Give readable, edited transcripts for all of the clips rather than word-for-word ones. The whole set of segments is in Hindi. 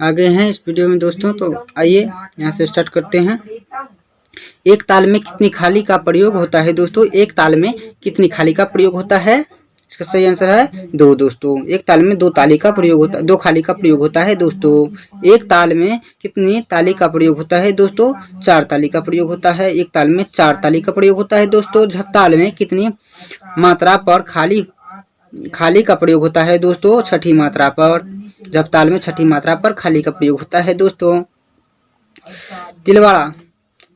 आगे हैं इस वीडियो में दोस्तों। तो आइए यहाँ से स्टार्ट करते हैं। एक ताल में कितनी खाली का प्रयोग होता है दोस्तों? एक ताल में कितनी खाली का प्रयोग होता है? इसका सही आंसर है 2 दोस्तों। एक ताल में 2 ताली का प्रयोग होता है, 2 खाली का प्रयोग होता है दोस्तों। एक ताल में कितनी ताली का प्रयोग होता है दोस्तों? 4 ताली का प्रयोग होता है। एक ताल में 4 ताली का प्रयोग होता है दोस्तों। झपताल में कितनी मात्रा पर खाली का प्रयोग होता है दोस्तों? छठी मात्रा पर। झपताल में छठी मात्रा पर खाली का प्रयोग होता है दोस्तों। तिलवाड़ा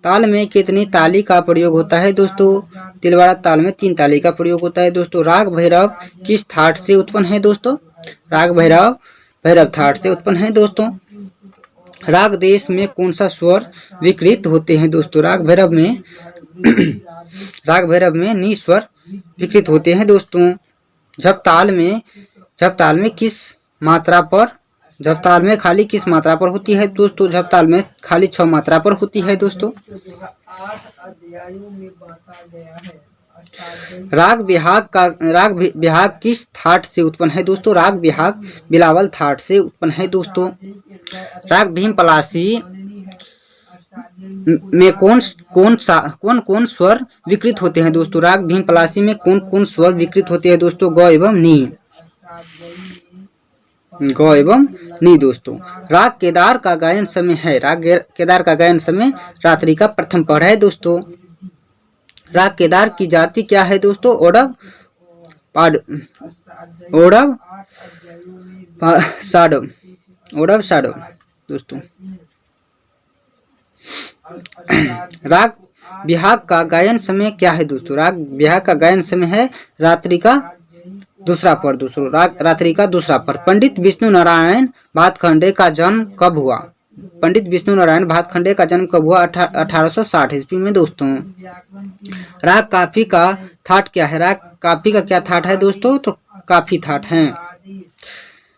ताल में कितनी ताली का प्रयोग होता है दोस्तों? तिलवाड़ा ताल में 3 ताली का प्रयोग होता है दोस्तों। राग भैरव किस थाट से उत्पन्न है दोस्तों? राग भैरव थाट से उत्पन्न है दोस्तों। राग देश में कौन सा स्वर विकृत होते हैं दोस्तों? राग भैरव में नी स्वर विकृत होते हैं दोस्तों। झपताल में किस मात्रा पर, झपताल में खाली किस मात्रा पर होती है दोस्तों? झपताल में खाली 6 मात्रा पर होती है दोस्तों। राग बिहाग किस थाट से उत्पन्न है दोस्तों? राग बिहाग बिलावल थाट से उत्पन्न है दोस्तों। राग भीम पलासी में कौन स्वर विकृत होते हैं दोस्तों? राग भीम पलासी में कौन स्वर विकृत होते हैं दोस्तों? ग एवं नी दोस्तों। राग केदार का गायन समय है। राग केदार का गायन समय रात्रि का प्रथम पहर है दोस्तों। राग केदार की जाति क्या है दोस्तों? ओडव साडव दोस्तों। राग बिहाग का गायन समय क्या है दोस्तों? राग बिहाग का गायन समय है रात्रि का दूसरा पर दोस्तों। रात्रि का दूसरा पर। पंडित विष्णु नारायण भातखंडे का जन्म कब हुआ? पंडित विष्णु नारायण भातखंडे का जन्म कब हुआ? 1860 ईस्वी में दोस्तों। राग काफी का थाट क्या है? राग काफी का क्या थाट है दोस्तों? तो काफी थाट है।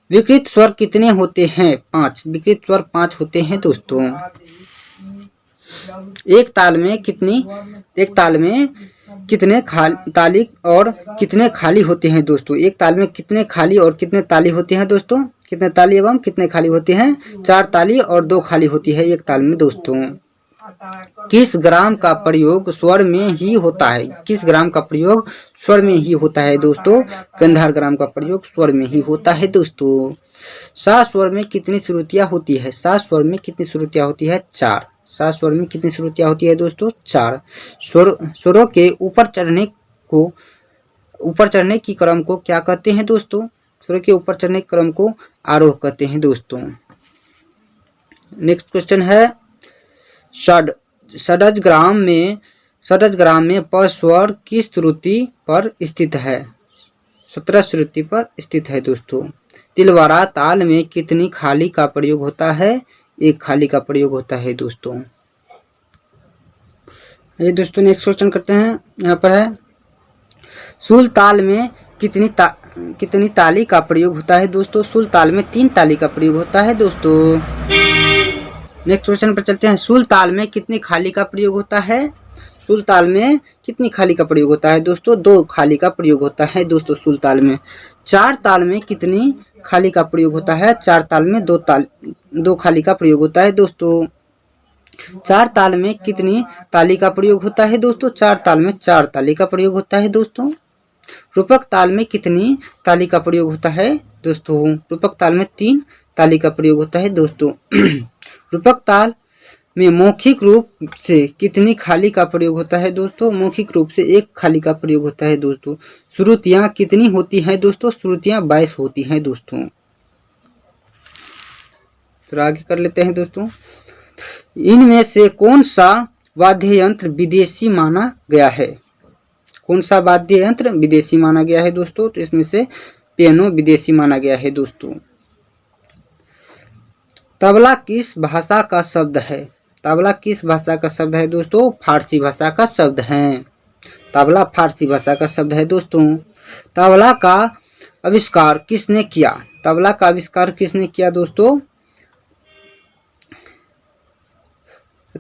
विकृत स्वर कितने होते हैं? 5। विकृत स्वर 5 होते हैं दोस्तों। एक ताल में कितने ताली और कितने खाली होते हैं दोस्तों? एक ताल में कितने खाली और कितने ताली होते हैं दोस्तों? कितने ताली एवं कितने खाली होते हैं? 4 ताली और 2 खाली होती है एक ताल में दोस्तों। किस ग्राम का प्रयोग स्वर में ही होता है? किस ग्राम का प्रयोग स्वर में ही होता है दोस्तों? गंधार ग्राम का प्रयोग स्वर में ही होता है दोस्तों। सा स्वर में कितनी श्रुतियां होती है? सा स्वर में कितनी श्रुतियां होती है? 4। सा स्वर में कितनी श्रुतियां होती है दोस्तों? 4। स्वरों के ऊपर चढ़ने की क्रम को क्या कहते हैं दोस्तों? स्वरों के ऊपर चढ़ने के क्रम को आरोह कहते हैं दोस्तों। नेक्स्ट क्वेश्चन है, षडज ग्राम में प स्वर किस श्रुति पर स्थित है? 17 श्रुति पर स्थित है दोस्तों। तिलवाड़ा ताल में कितनी खाली का प्रयोग होता है? 1 खाली का प्रयोग होता है दोस्तों। ये दोस्तों नेक्स्ट क्वेश्चन करते हैं। यहाँ पर है, सूल ताल में कितनी ताली का प्रयोग होता है दोस्तों? सूल ताल में 3 ताली का प्रयोग होता है दोस्तों। नेक्स्ट क्वेश्चन पर चलते हैं। सूल ताल में कितनी खाली का प्रयोग होता है? सूल ताल में कितनी खाली का प्रयोग होता है दोस्तों? 2 खाली का प्रयोग होता है दोस्तों सूल ताल में। 4 ताल में कितनी खाली का प्रयोग होता है? 4 ताल में 2 खाली का प्रयोग होता है दोस्तों। 4 ताल में कितनी ताली का प्रयोग होता है दोस्तों? 4 ताल में 4 ताली का प्रयोग होता है दोस्तों। रूपक ताल में कितनी ताली का प्रयोग होता है दोस्तों? रूपक ताल में 3 ताली का प्रयोग होता है दोस्तों। रूपक ताल में मौखिक रूप से कितनी खाली का प्रयोग होता है दोस्तों? मौखिक रूप से 1 खाली का प्रयोग होता है दोस्तों। श्रुतियां कितनी होती हैं दोस्तों? श्रुतियां 22 होती हैं दोस्तों। तो आगे कर लेते हैं दोस्तों। इनमें से कौन सा वाद्य यंत्र विदेशी माना गया है? कौन सा वाद्य यंत्र विदेशी माना गया है दोस्तों? तो इसमें से पियानो विदेशी माना गया है दोस्तों। तबला किस भाषा का शब्द है? तबला किस भाषा का शब्द है दोस्तों? फारसी भाषा का शब्द है। तबला फारसी भाषा का शब्द है दोस्तों। तबला का आविष्कार किसने किया? तबला का आविष्कार किसने किया दोस्तों?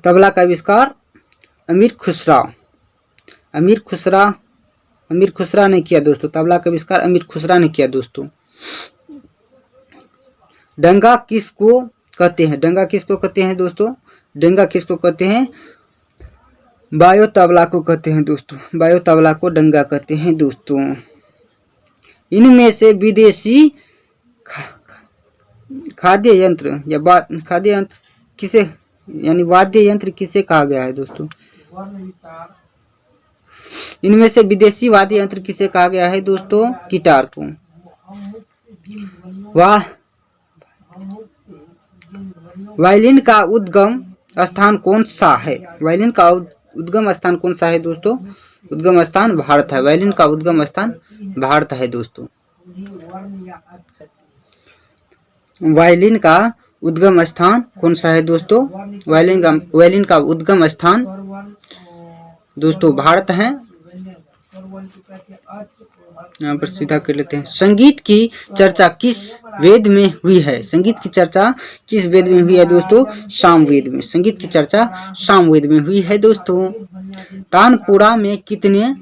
तबला का आविष्कार अमीर खुसरा ने किया दोस्तों। तबला का आविष्कार अमीर खुसरा ने किया दोस्तों। डंगा किसको कहते हैं? डंगा किसको कहते हैं दोस्तों? डंगा किसको कहते हैं? वायु तबला को कहते हैं दोस्तों। वायु तबला को डंगा कहते हैं दोस्तों। इनमें से विदेशी खाद्य यंत्र या खाद्य यंत्र किसे यानी वाद्य यंत्र किसे कहा गया है दोस्तों? इनमें से विदेशी वाद्य यंत्र किसे कहा गया है दोस्तों? गिटार को। वायलिन का उद्गम स्थान कौन सा है? वायलिन का उद्गम स्थान कौन सा है दोस्तों? उद्गम स्थान भारत है। वायलिन का उद्गम स्थान भारत है दोस्तों। वायलिन का उद्गम स्थान कौन सा है दोस्तों? वायलिन का उद्गम स्थान दोस्तों भारत है। यहाँ पर सीधा कर लेते हैं। संगीत की चर्चा किस वेद में हुई है? संगीत की चर्चा किस वेद में हुई है दोस्तों? सामवेद में। संगीत की चर्चा सामवेद में हुई है दोस्तों। तानपुरा में कितने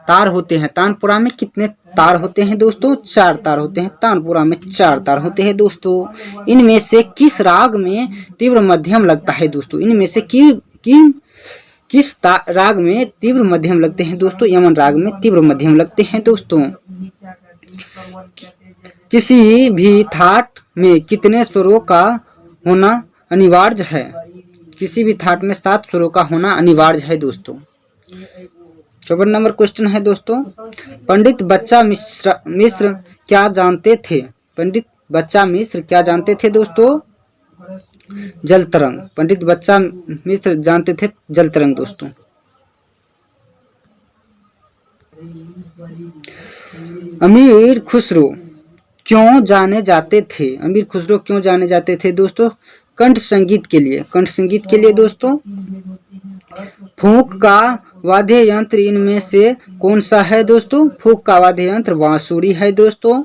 तार होते हैं? तानपुरा में कितने तार होते हैं दोस्तों? 4 तार होते हैं। तानपुरा में 4 तार होते हैं दोस्तों। इनमें से किस राग में तीव्र मध्यम लगता है दोस्तों? इनमें से किस राग में तीव्र मध्यम लगते हैं दोस्तों? यमन राग में तीव्र मध्यम लगते हैं दोस्तों। किसी भी थाट में कितने स्वरों का होना अनिवार्य है? किसी भी थाट में 7 स्वरों का होना अनिवार्य है दोस्तों। 54 नंबर क्वेश्चन है दोस्तों। पंडित बच्चा मिश्र क्या जानते थे? पंडित बच्चा मिश्र क्या जानते थे दोस्तों? जल तरंग। पंडित बच्चा मिश्र जानते थे जल तरंग दोस्तों। अमीर खुसरो क्यों जाने जाते थे? अमीर खुसरो क्यों जाने जाते थे दोस्तों? कंठ संगीत के लिए। कंठ संगीत के लिए दोस्तों। फूंक का वाद्य यंत्र इनमें से कौन सा है दोस्तों? फूंक का वाद्य यंत्र बांसुरी है दोस्तों।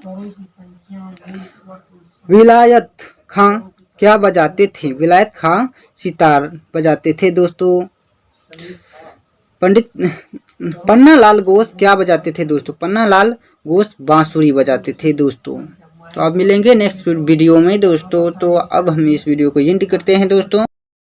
विलायत खां क्या बजाते थे? विलायत खां सितार बजाते थे दोस्तों। पंडित पन्नालाल घोष क्या बजाते थे दोस्तों? पन्नालाल घोष बांसुरी बजाते थे दोस्तों। तो अब मिलेंगे नेक्स्ट वीडियो में दोस्तों। तो अब हम इस वीडियो को एंड करते हैं दोस्तों।